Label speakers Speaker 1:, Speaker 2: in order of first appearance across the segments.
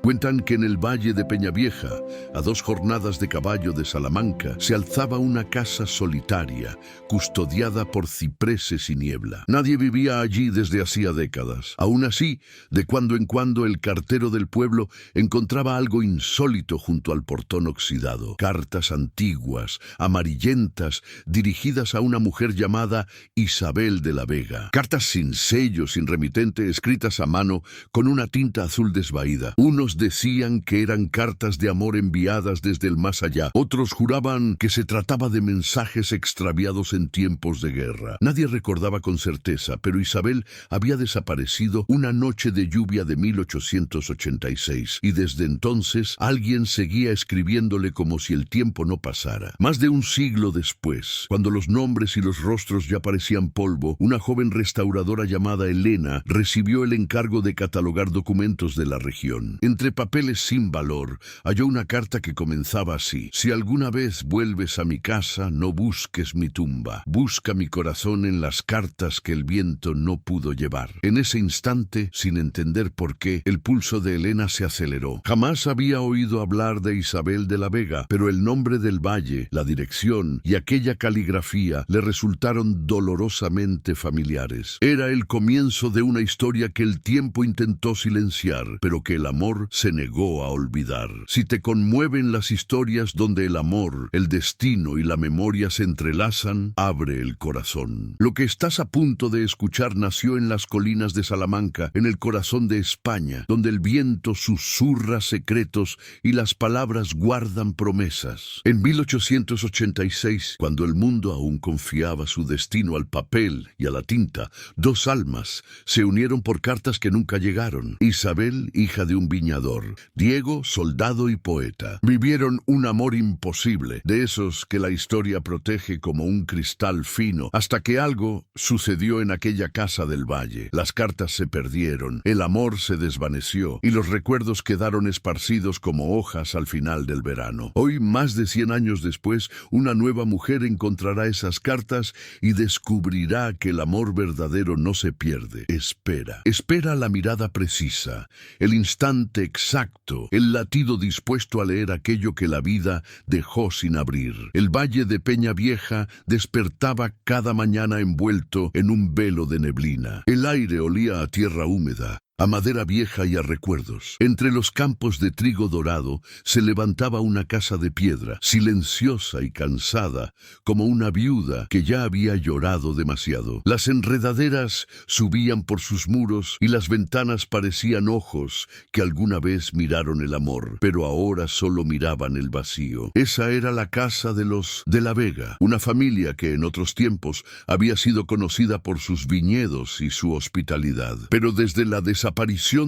Speaker 1: Cuentan que en el valle de Peñavieja, a 2 jornadas de caballo de Salamanca, se alzaba una casa solitaria, custodiada por cipreses y niebla. Nadie vivía allí desde hacía décadas. Aún así, de cuando en cuando el cartero del pueblo encontraba algo insólito junto al portón oxidado. Cartas antiguas, amarillentas, dirigidas a una mujer llamada Isabel de la Vega. Cartas sin sello, sin remitente, escritas a mano con una tinta azul desvaída. Unos decían que eran cartas de amor enviadas desde el más allá. Otros juraban que se trataba de mensajes extraviados en tiempos de guerra. Nadie recordaba con certeza, pero Isabel había desaparecido una noche de lluvia de 1886, y desde entonces alguien seguía escribiéndole como si el tiempo no pasara. Más de un siglo después, cuando los nombres y los rostros ya parecían polvo, una joven restauradora llamada Elena recibió el encargo de catalogar documentos de la región. Entre papeles sin valor, halló una carta que comenzaba así: «Si alguna vez vuelves a mi casa, no busques mi tumba. Busca mi corazón en las cartas que el viento no pudo llevar». En ese instante, sin entender por qué, el pulso de Elena se aceleró. Jamás había oído hablar de Isabel de la Vega, pero el nombre del valle, la dirección y aquella caligrafía le resultaron dolorosamente familiares. Era el comienzo de una historia que el tiempo intentó silenciar, pero que el amor se negó a olvidar. Si te conmueven las historias donde el amor, el destino y la memoria se entrelazan, abre el corazón. Lo que estás a punto de escuchar nació en las colinas de Salamanca, en el corazón de España, donde el viento susurra secretos y las palabras guardan promesas. En 1886, cuando el mundo aún confiaba su destino al papel y a la tinta, 2 almas se unieron por cartas que nunca llegaron. Isabel, hija de un viñador; Diego, soldado y poeta. Vivieron un amor imposible, de esos que la historia protege como un cristal fino, hasta que algo sucedió en aquella casa del valle. Las cartas se perdieron, el amor se desvaneció y los recuerdos quedaron esparcidos como hojas al final del verano. Hoy, más de 100 años después, una nueva mujer encontrará esas cartas y descubrirá que el amor verdadero no se pierde. Espera. Espera la mirada precisa, el instante exacto, el latido dispuesto a leer aquello que la vida dejó sin abrir. El valle de Peñavieja despertaba cada mañana envuelto en un velo de neblina. El aire olía a tierra húmeda, a madera vieja y a recuerdos. Entre los campos de trigo dorado se levantaba una casa de piedra, silenciosa y cansada, como una viuda que ya había llorado demasiado. Las enredaderas subían por sus muros y las ventanas parecían ojos que alguna vez miraron el amor, pero ahora solo miraban el vacío. Esa era la casa de los de la Vega, una familia que en otros tiempos había sido conocida por sus viñedos y su hospitalidad. Pero desde la desaparición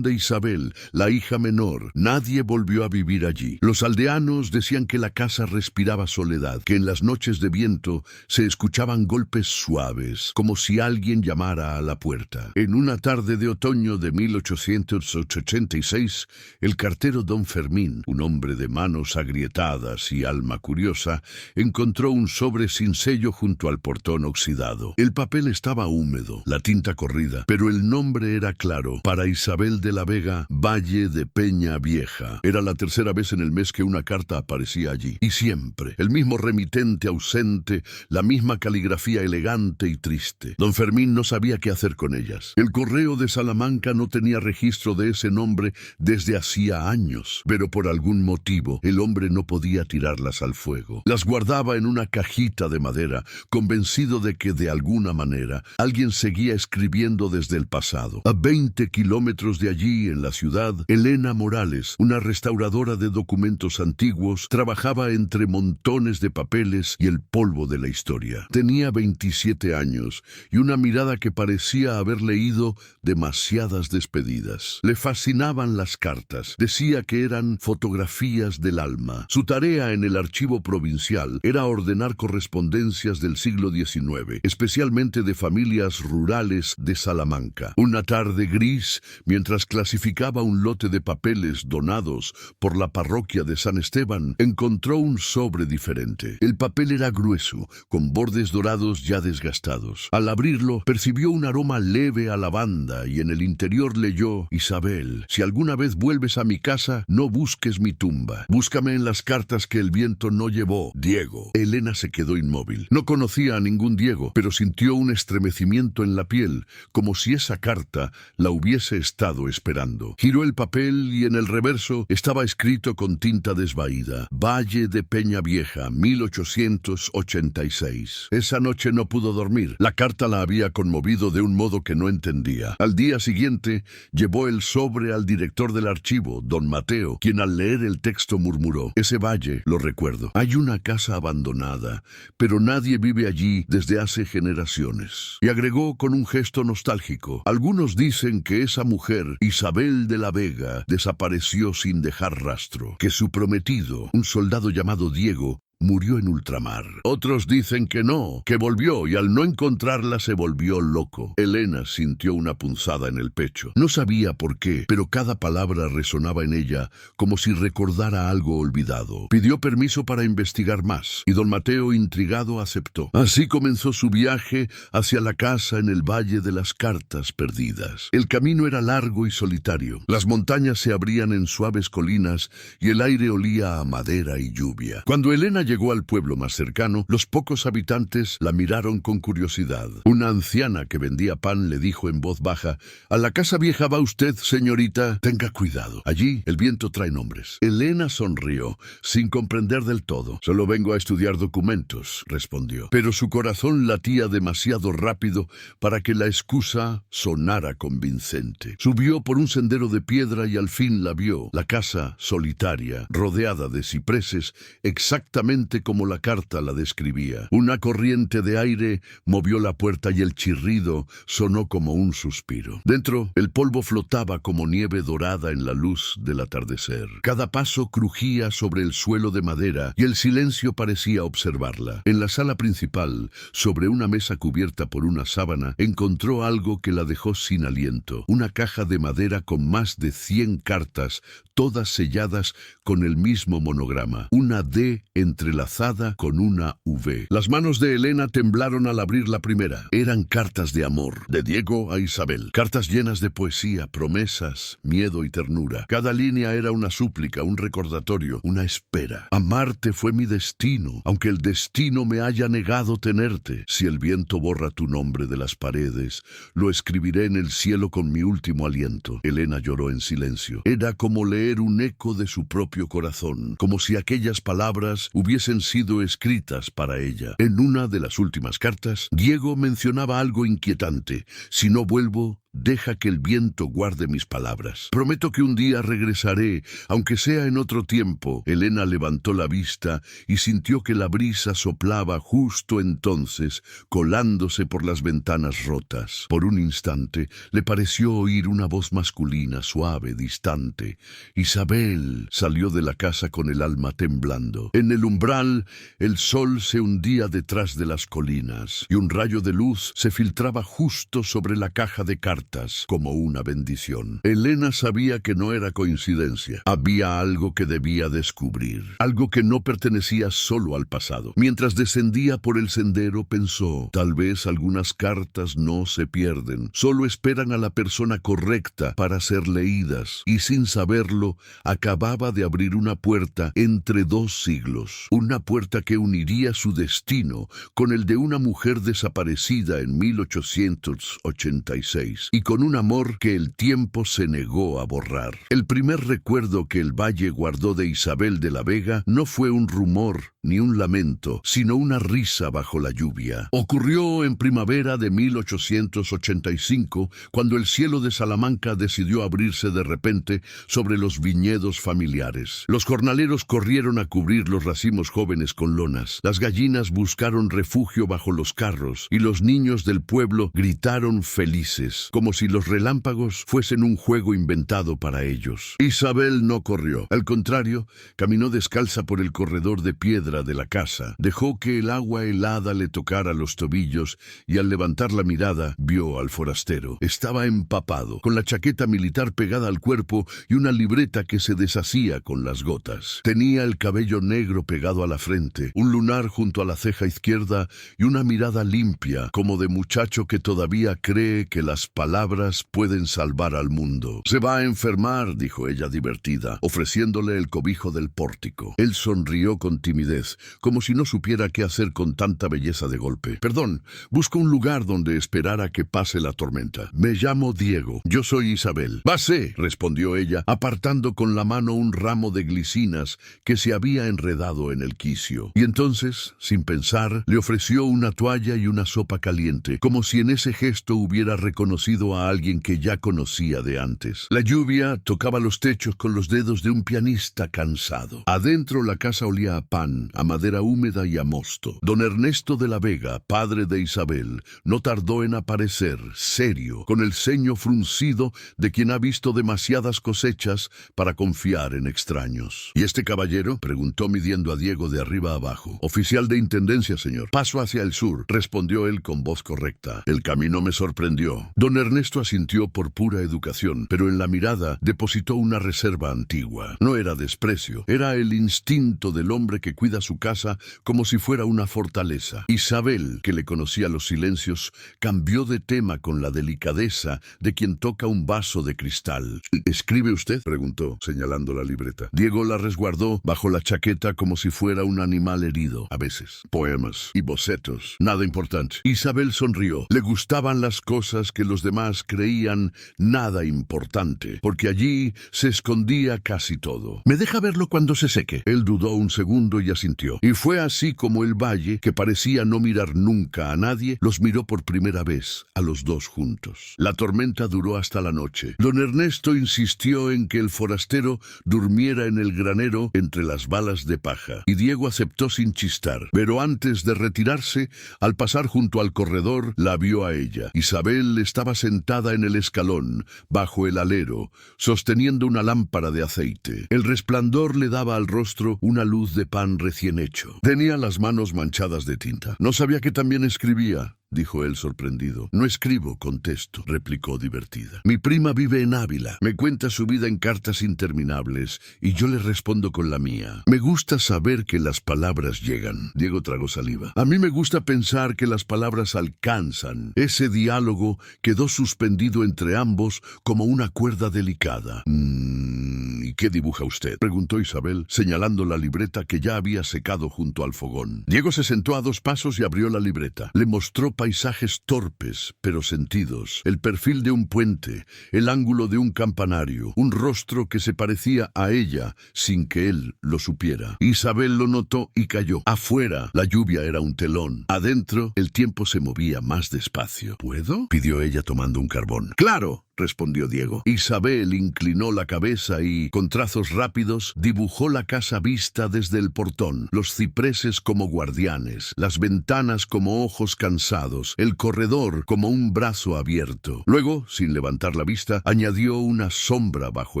Speaker 1: de Isabel, la hija menor, nadie volvió a vivir allí. Los aldeanos decían que la casa respiraba soledad, que en las noches de viento se escuchaban golpes suaves, como si alguien llamara a la puerta. En una tarde de otoño de 1886, el cartero don Fermín, un hombre de manos agrietadas y alma curiosa, encontró un sobre sin sello junto al portón oxidado. El papel estaba húmedo, la tinta corrida, pero el nombre era claro: para Isabel de la Vega, Valle de Peñavieja. Era la 3ª vez en el mes que una carta aparecía allí. Y siempre, el mismo remitente ausente, la misma caligrafía elegante y triste. Don Fermín no sabía qué hacer con ellas. El correo de Salamanca no tenía registro de ese nombre desde hacía años, pero por algún motivo el hombre no podía tirarlas al fuego. Las guardaba en una cajita de madera, convencido de que de alguna manera alguien seguía escribiendo desde el pasado. A 20 kilómetros de allí, en la ciudad, Elena Morales, una restauradora de documentos antiguos, trabajaba entre montones de papeles y el polvo de la historia. Tenía 27 años y una mirada que parecía haber leído demasiadas despedidas. Le fascinaban las cartas. Decía que eran fotografías del alma. Su tarea en el archivo provincial era ordenar correspondencias del siglo XIX, especialmente de familias rurales de Salamanca. Una tarde gris vez, mientras clasificaba un lote de papeles donados por la parroquia de San Esteban, encontró un sobre diferente. El papel era grueso, con bordes dorados ya desgastados. Al abrirlo, percibió un aroma leve a lavanda y en el interior leyó: Isabel, si alguna vez vuelves a mi casa, no busques mi tumba. Búscame en las cartas que el viento no llevó. Diego. Elena se quedó inmóvil. No conocía a ningún Diego, pero sintió un estremecimiento en la piel, como si esa carta la hubiese estado esperando. Giró el papel y en el reverso estaba escrito con tinta desvaída: Valle de Peña Vieja, 1886. Esa noche no pudo dormir. La carta la había conmovido de un modo que no entendía. Al día siguiente, llevó el sobre al director del archivo, don Mateo, quien al leer el texto murmuró: ese valle, lo recuerdo. Hay una casa abandonada, pero nadie vive allí desde hace generaciones. Y agregó con un gesto nostálgico: algunos dicen que esa mujer, Isabel de la Vega, desapareció sin dejar rastro, que su prometido, un soldado llamado Diego, murió en ultramar. Otros dicen que no, que volvió y al no encontrarla se volvió loco. Elena sintió una punzada en el pecho. No sabía por qué, pero cada palabra resonaba en ella como si recordara algo olvidado. Pidió permiso para investigar más y don Mateo, intrigado, aceptó. Así comenzó su viaje hacia la casa en el Valle de las Cartas Perdidas. El camino era largo y solitario. Las montañas se abrían en suaves colinas y el aire olía a madera y lluvia. Cuando Elena llegó al pueblo más cercano, los pocos habitantes la miraron con curiosidad. Una anciana que vendía pan le dijo en voz baja: ¿a la casa vieja va usted, señorita? Tenga cuidado. Allí el viento trae nombres. Elena sonrió, sin comprender del todo. Solo vengo a estudiar documentos, respondió. Pero su corazón latía demasiado rápido para que la excusa sonara convincente. Subió por un sendero de piedra y al fin la vio. La casa solitaria, rodeada de cipreses, exactamente como la carta la describía. Una corriente de aire movió la puerta y el chirrido sonó como un suspiro. Dentro, el polvo flotaba como nieve dorada en la luz del atardecer. Cada paso crujía sobre el suelo de madera y el silencio parecía observarla. En la sala principal, sobre una mesa cubierta por una sábana, encontró algo que la dejó sin aliento. Una caja de madera con más de 100 cartas, todas selladas con el mismo monograma. Una D entrelazada con una V. Las manos de Elena temblaron al abrir la primera. Eran cartas de amor, de Diego a Isabel. Cartas llenas de poesía, promesas, miedo y ternura. Cada línea era una súplica, un recordatorio, una espera. Amarte fue mi destino, aunque el destino me haya negado tenerte. Si el viento borra tu nombre de las paredes, lo escribiré en el cielo con mi último aliento. Elena lloró en silencio. Era como leer un eco de su propio corazón, como si aquellas palabras hubiesen sido escritas para ella. En una de las últimas cartas, Diego mencionaba algo inquietante: si no vuelvo, deja que el viento guarde mis palabras. Prometo que un día regresaré, aunque sea en otro tiempo. Elena levantó la vista y sintió que la brisa soplaba justo entonces, colándose por las ventanas rotas. Por un instante le pareció oír una voz masculina, suave, distante. Isabel salió de la casa con el alma temblando. En el umbral, el sol se hundía detrás de las colinas y un rayo de luz se filtraba justo sobre la caja de cartas como una bendición. Elena sabía que no era coincidencia. Había algo que debía descubrir, algo que no pertenecía solo al pasado. Mientras descendía por el sendero pensó: tal vez algunas cartas no se pierden, solo esperan a la persona correcta para ser leídas. Y sin saberlo, acababa de abrir una puerta entre dos siglos, una puerta que uniría su destino con el de una mujer desaparecida en 1886. Y con un amor que el tiempo se negó a borrar. El primer recuerdo que el valle guardó de Isabel de la Vega no fue un rumor ni un lamento, sino una risa bajo la lluvia. Ocurrió en primavera de 1885, cuando el cielo de Salamanca decidió abrirse de repente sobre los viñedos familiares. Los jornaleros corrieron a cubrir los racimos jóvenes con lonas. Las gallinas buscaron refugio bajo los carros y los niños del pueblo gritaron felices, como si los relámpagos fuesen un juego inventado para ellos. Isabel no corrió. Al contrario, caminó descalza por el corredor de piedra afuera de la casa. Dejó que el agua helada le tocara los tobillos y al levantar la mirada vio al forastero. Estaba empapado, con la chaqueta militar pegada al cuerpo y una libreta que se deshacía con las gotas. Tenía el cabello negro pegado a la frente, un lunar junto a la ceja izquierda y una mirada limpia, como de muchacho que todavía cree que las palabras pueden salvar al mundo. «Se va a enfermar», dijo ella divertida, ofreciéndole el cobijo del pórtico. Él sonrió con timidez, como si no supiera qué hacer con tanta belleza de golpe. «Perdón, busco un lugar donde esperar a que pase la tormenta. Me llamo Diego. Yo soy Isabel». «Vase», respondió ella, apartando con la mano un ramo de glicinas que se había enredado en el quicio. Y entonces, sin pensar, le ofreció una toalla y una sopa caliente, como si en ese gesto hubiera reconocido a alguien que ya conocía de antes. La lluvia tocaba los techos con los dedos de un pianista cansado. Adentro la casa olía a pan, a madera húmeda y a mosto. Don Ernesto de la Vega, padre de Isabel, no tardó en aparecer, serio, con el ceño fruncido de quien ha visto demasiadas cosechas para confiar en extraños. «¿Y este caballero?», preguntó midiendo a Diego de arriba a abajo. «Oficial de intendencia, señor. Paso hacia el sur», respondió él con voz correcta. «El camino me sorprendió». Don Ernesto asintió por pura educación, pero en la mirada depositó una reserva antigua. No era desprecio, era el instinto del hombre que cuida su casa como si fuera una fortaleza. Isabel, que le conocía los silencios, cambió de tema con la delicadeza de quien toca un vaso de cristal. «¿Escribe usted?», preguntó, señalando la libreta. Diego la resguardó bajo la chaqueta como si fuera un animal herido. «A veces. Poemas y bocetos. Nada importante». Isabel sonrió. Le gustaban las cosas que los demás creían nada importante, porque allí se escondía casi todo. «¿Me deja verlo cuando se seque?». Él dudó un segundo y asintió. Y fue así como el valle, que parecía no mirar nunca a nadie, los miró por primera vez, a los dos juntos. La tormenta duró hasta la noche. Don Ernesto insistió en que el forastero durmiera en el granero entre las balas de paja, y Diego aceptó sin chistar. Pero antes de retirarse, al pasar junto al corredor, la vio a ella. Isabel estaba sentada en el escalón, bajo el alero, sosteniendo una lámpara de aceite. El resplandor le daba al rostro una luz de pan recién hecho. Tenía las manos manchadas de tinta. «No sabía que también escribía», dijo él sorprendido. «No escribo», contesto, replicó divertida. «Mi prima vive en Ávila. Me cuenta su vida en cartas interminables y yo le respondo con la mía. Me gusta saber que las palabras llegan». Diego tragó saliva. «A mí me gusta pensar que las palabras alcanzan. Ese diálogo quedó suspendido entre ambos como una cuerda delicada». «¿Y qué dibuja usted?», preguntó Isabel, señalando la libreta que ya había secado junto al fogón. Diego se sentó a 2 pasos y abrió la libreta. Le mostró paisajes torpes, pero sentidos, el perfil de un puente, el ángulo de un campanario, un rostro que se parecía a ella sin que él lo supiera. Isabel lo notó y calló. Afuera, la lluvia era un telón. Adentro, el tiempo se movía más despacio. «¿Puedo?», pidió ella tomando un carbón. «Claro», respondió Diego. Isabel inclinó la cabeza y, con trazos rápidos, dibujó la casa vista desde el portón, los cipreses como guardianes, las ventanas como ojos cansados, el corredor como un brazo abierto. Luego, sin levantar la vista, añadió una sombra bajo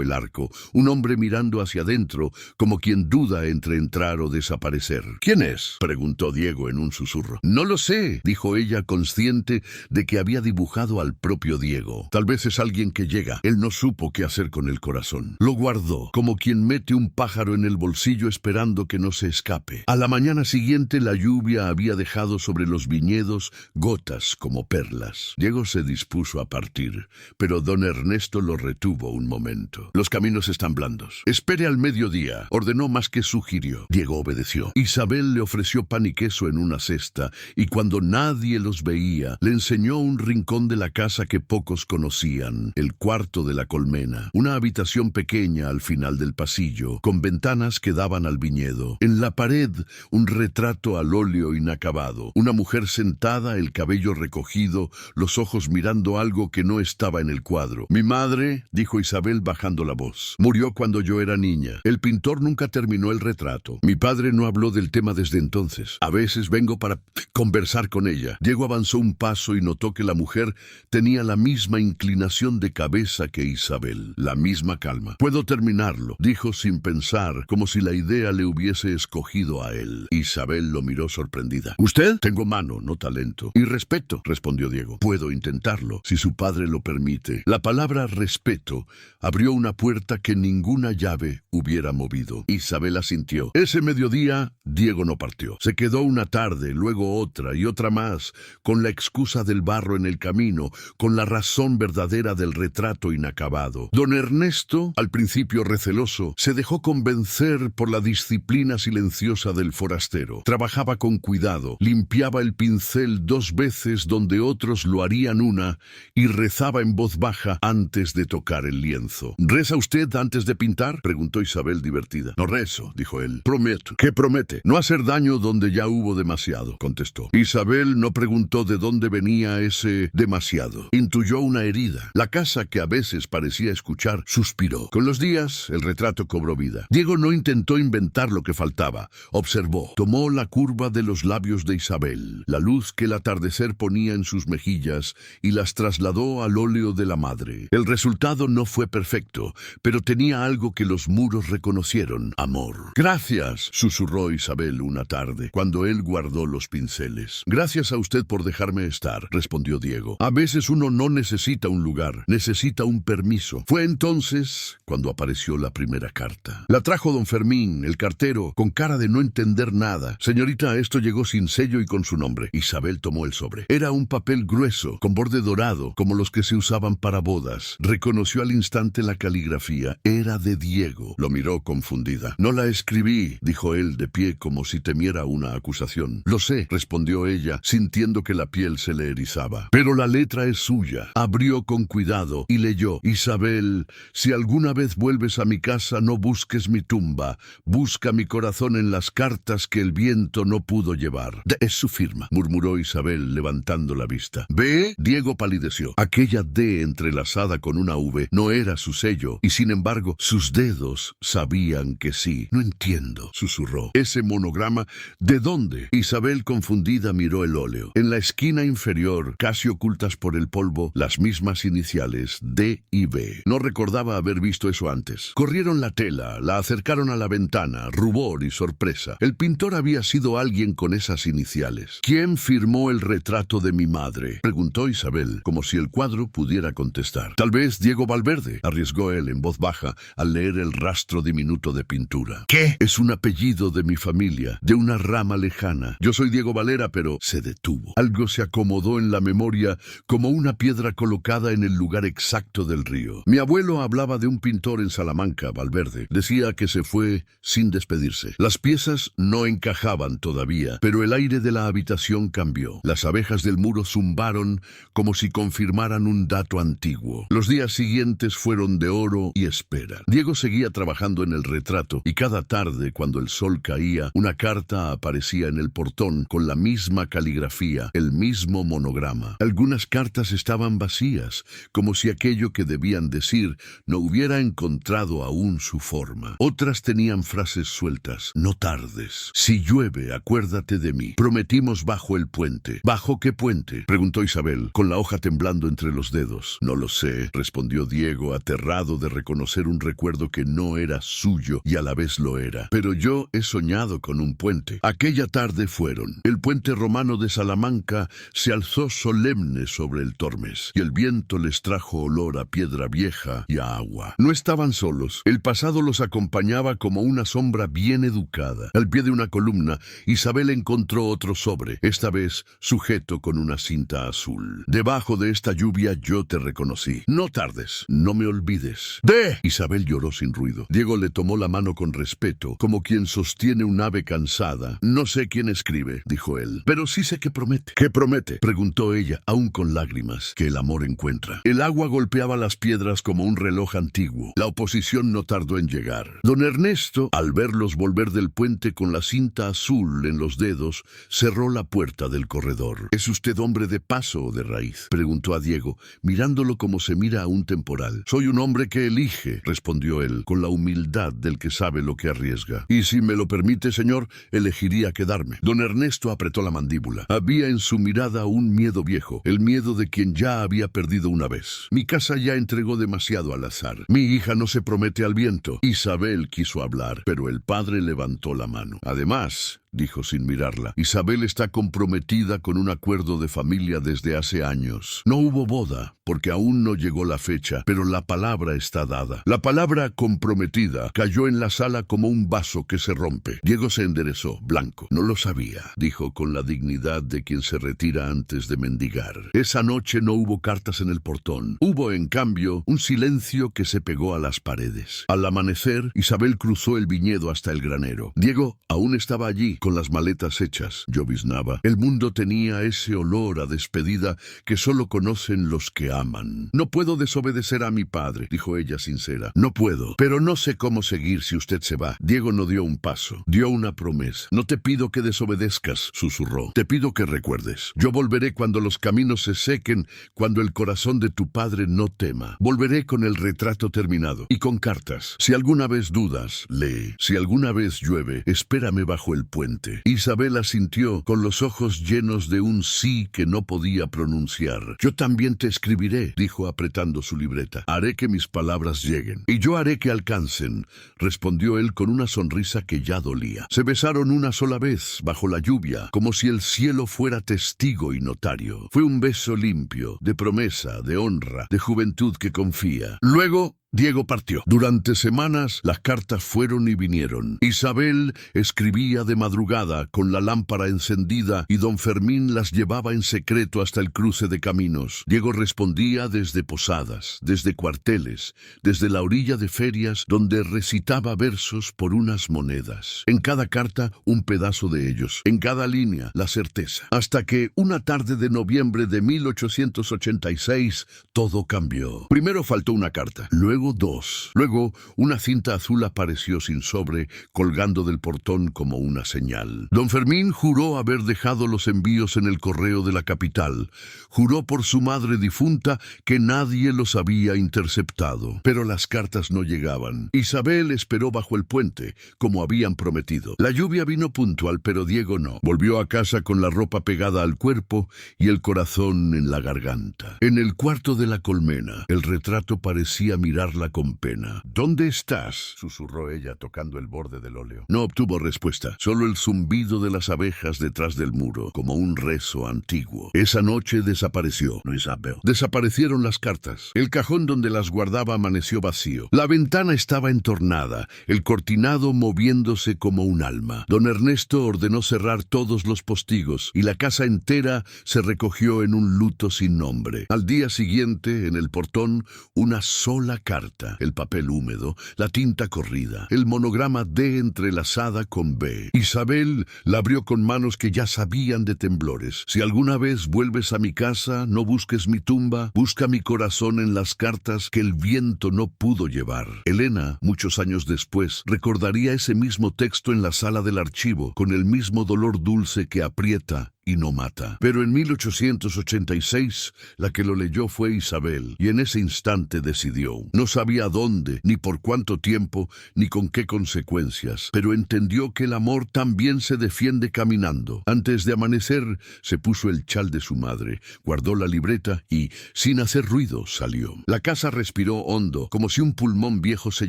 Speaker 1: el arco, un hombre mirando hacia adentro, como quien duda entre entrar o desaparecer. «¿Quién es?», preguntó Diego en un susurro. «No lo sé», dijo ella, consciente de que había dibujado al propio Diego. «Tal vez es alguien que llega». Él no supo qué hacer con el corazón. Lo guardó, como quien mete un pájaro en el bolsillo esperando que no se escape. A la mañana siguiente la lluvia había dejado sobre los viñedos gotas como perlas. Diego se dispuso a partir, pero don Ernesto lo retuvo un momento. «Los caminos están blandos. Espere al mediodía», ordenó más que sugirió. Diego obedeció. Isabel le ofreció pan y queso en una cesta, y cuando nadie los veía, le enseñó un rincón de la casa que pocos conocían. El cuarto de la colmena, una habitación pequeña al final del pasillo, con ventanas que daban al viñedo. En la pared, un retrato al óleo inacabado, una mujer sentada, el cabello recogido, los ojos mirando algo que no estaba en el cuadro. «Mi madre», dijo Isabel bajando la voz, «murió cuando yo era niña. El pintor nunca terminó el retrato. Mi padre no habló del tema desde entonces. A veces vengo para conversar con ella». Diego avanzó un paso y notó que la mujer tenía la misma inclinación posición de cabeza que Isabel, la misma calma. «Puedo terminarlo», dijo sin pensar, como si la idea le hubiese escogido a él. Isabel lo miró sorprendida. «¿Usted?» «Tengo mano, no talento. Y respeto», respondió Diego. «Puedo intentarlo, si su padre lo permite». La palabra respeto abrió una puerta que ninguna llave hubiera movido. Isabel asintió. Ese mediodía, Diego no partió. Se quedó una tarde, luego otra y otra más, con la excusa del barro en el camino, con la razón verdadera del retrato inacabado. Don Ernesto, al principio receloso, se dejó convencer por la disciplina silenciosa del forastero. Trabajaba con cuidado, limpiaba el pincel 2 veces donde otros lo harían una, y rezaba en voz baja antes de tocar el lienzo. «¿Reza usted antes de pintar?», preguntó Isabel divertida. «No rezo», dijo él. «Prometo». «¿Qué promete?» «No hacer daño donde ya hubo demasiado», contestó. Isabel no preguntó de dónde venía ese demasiado. Intuyó una herida. La casa, que a veces parecía escuchar, suspiró. Con los días, el retrato cobró vida. Diego no intentó inventar lo que faltaba. Observó. Tomó la curva de los labios de Isabel, la luz que el atardecer ponía en sus mejillas, y las trasladó al óleo de la madre. El resultado no fue perfecto, pero tenía algo que los muros reconocieron: amor. «Gracias», susurró Isabel una tarde, cuando él guardó los pinceles. «Gracias a usted por dejarme estar», respondió Diego. «A veces uno no necesita un lugar, necesita un permiso». Fue entonces cuando apareció la primera carta. La trajo don Fermín, el cartero, con cara de no entender nada. «Señorita, esto llegó sin sello y con su nombre». Isabel tomó el sobre. Era un papel grueso, con borde dorado, como los que se usaban para bodas. Reconoció al instante la caligrafía. Era de Diego. Lo miró confundida. «No la escribí», dijo él de pie, como si temiera una acusación. «Lo sé», respondió ella, sintiendo que la piel se le erizaba. «Pero la letra es suya». Abrió con cuidado y leyó: «Isabel, si alguna vez vuelves a mi casa, no busques mi tumba. Busca mi corazón en las cartas que el viento no pudo llevar». «Es su firma», murmuró Isabel, levantando la vista. «¿Ve?» Diego palideció. Aquella D entrelazada con una V no era su sello, y sin embargo, sus dedos sabían que sí. «No entiendo», susurró. «Ese monograma, ¿de dónde?» Isabel, confundida, miró el óleo. En la esquina inferior, casi ocultas por el polvo, las mismas iniciales, D y B. No recordaba haber visto eso antes. Corrieron la tela, la acercaron a la ventana, rubor y sorpresa. El pintor había sido alguien con esas iniciales. «¿Quién firmó el retrato de mi madre?», preguntó Isabel, como si el cuadro pudiera contestar. «Tal vez Diego Valverde», arriesgó él en voz baja al leer el rastro diminuto de pintura. «¿Qué?» «Es un apellido de mi familia, de una rama lejana. Yo soy Diego Valera», pero se detuvo. Algo se acomodó en la memoria como una piedra colocada en el lugar exacto del río. «Mi abuelo hablaba de un pintor en Salamanca, Valverde. Decía que se fue sin despedirse». Las piezas no encajaban todavía, pero el aire de la habitación cambió. Las abejas del muro zumbaron como si confirmaran un dato antiguo. Los días siguientes fueron de oro y espera. Diego seguía trabajando en el retrato, y cada tarde, cuando el sol caía, una carta aparecía en el portón con la misma caligrafía, el mismo monograma. Algunas cartas estaban vacías, como si aquello que debían decir no hubiera encontrado aún su forma. Otras tenían frases sueltas: «No tardes. Si llueve, acuérdate de mí. Prometimos bajo el puente». «¿Bajo qué puente?», preguntó Isabel, con la hoja temblando entre los dedos. «No lo sé», respondió Diego, aterrado de reconocer un recuerdo que no era suyo y a la vez lo era. «Pero yo he soñado con un puente». Aquella tarde fueron. El puente romano de Salamanca se alzó solemne sobre el Tormes, y el viento les trajo olor a piedra vieja y a agua. No estaban solos. El pasado los acompañaba como una sombra bien educada. Al pie de una columna, Isabel encontró otro sobre, esta vez sujeto con una cinta azul. «Debajo de esta lluvia yo te reconocí. No tardes. No me olvides». «¡De!». Isabel lloró sin ruido. Diego le tomó la mano con respeto, como quien sostiene un ave cansada. «No sé quién escribe», dijo él, «pero sí sé que promete». «¿Qué promete?», preguntó ella, aún con lágrimas. «Que el amor encuentra». El agua golpeaba las piedras como un reloj antiguo. La oposición no tardó en llegar. Don Ernesto, al verlos volver del puente con la cinta azul en los dedos, cerró la puerta del corredor. «¿Es usted hombre de paso o de raíz?», preguntó a Diego, mirándolo como se mira a un temporal. «Soy un hombre que elige», respondió él, con la humildad del que sabe lo que arriesga. «Y si me lo permite, señor, elegiría quedarme». Don Ernesto apretó la mandíbula. Había en su mirada un miedo viejo, el miedo de quien ya había perdido una una vez. Mi casa ya entregó demasiado al azar. Mi hija no se promete al viento. Isabel quiso hablar, pero el padre levantó la mano. Además, dijo sin mirarla, Isabel está comprometida con un acuerdo de familia desde hace años. No hubo boda, porque aún no llegó la fecha, pero la palabra está dada. La palabra comprometida cayó en la sala como un vaso que se rompe. Diego se enderezó, blanco. No lo sabía, dijo con la dignidad de quien se retira antes de mendigar. Esa noche no hubo cartas en el portón. Hubo, en cambio, un silencio que se pegó a las paredes. Al amanecer, Isabel cruzó el viñedo hasta el granero. Diego aún estaba allí, con las maletas hechas. Lloviznaba. El mundo tenía ese olor a despedida que solo conocen los que aman. No puedo desobedecer a mi padre, dijo ella sincera. No puedo, pero no sé cómo seguir si usted se va. Diego no dio un paso, dio una promesa. No te pido que desobedezcas, susurró. Te pido que recuerdes. Yo volveré cuando los caminos se sequen, cuando el corazón de tu padre no tema. Volveré con el retrato terminado y con cartas. Si alguna vez dudas, lee. Si alguna vez llueve, espérame bajo el puente. Isabel asintió con los ojos llenos de un sí que no podía pronunciar. Yo también te escribiré, dijo apretando su libreta. Haré que mis palabras lleguen. Y yo haré que alcancen, respondió él con una sonrisa que ya dolía. Se besaron una sola vez, bajo la lluvia, como si el cielo fuera testigo y notario. Fue un beso limpio, de promesa, de honra, de juventud que confía. Luego, Diego partió. Durante semanas las cartas fueron y vinieron. Isabel escribía de madrugada con la lámpara encendida y don Fermín las llevaba en secreto hasta el cruce de caminos. Diego respondía desde posadas, desde cuarteles, desde la orilla de ferias donde recitaba versos por unas monedas. En cada carta un pedazo de ellos, en cada línea la certeza. Hasta que una tarde de noviembre de 1886 todo cambió. Primero faltó una carta, luego dos. Luego, una cinta azul apareció sin sobre, colgando del portón como una señal. Don Fermín juró haber dejado los envíos en el correo de la capital. Juró por su madre difunta que nadie los había interceptado. Pero las cartas no llegaban. Isabel esperó bajo el puente, como habían prometido. La lluvia vino puntual, pero Diego no. Volvió a casa con la ropa pegada al cuerpo y el corazón en la garganta. En el cuarto de la colmena, el retrato parecía mirar con pena. ¿Dónde estás?, susurró ella tocando el borde del óleo. No obtuvo respuesta, solo el zumbido de las abejas detrás del muro, como un rezo antiguo. Esa noche desapareció, no Isabel. Desaparecieron las cartas. El cajón donde las guardaba amaneció vacío. La ventana estaba entornada, el cortinado moviéndose como un alma. Don Ernesto ordenó cerrar todos los postigos y la casa entera se recogió en un luto sin nombre. Al día siguiente, en el portón, una sola carta. El papel húmedo, la tinta corrida, el monograma D entrelazada con B. Isabel la abrió con manos que ya sabían de temblores. Si alguna vez vuelves a mi casa, no busques mi tumba, busca mi corazón en las cartas que el viento no pudo llevar. Elena, muchos años después, recordaría ese mismo texto en la sala del archivo, con el mismo dolor dulce que aprieta y no mata. Pero en 1886, la que lo leyó fue Isabel, y en ese instante decidió. No sabía dónde, ni por cuánto tiempo, ni con qué consecuencias, pero entendió que el amor también se defiende caminando. Antes de amanecer, se puso el chal de su madre, guardó la libreta y, sin hacer ruido, salió. La casa respiró hondo, como si un pulmón viejo se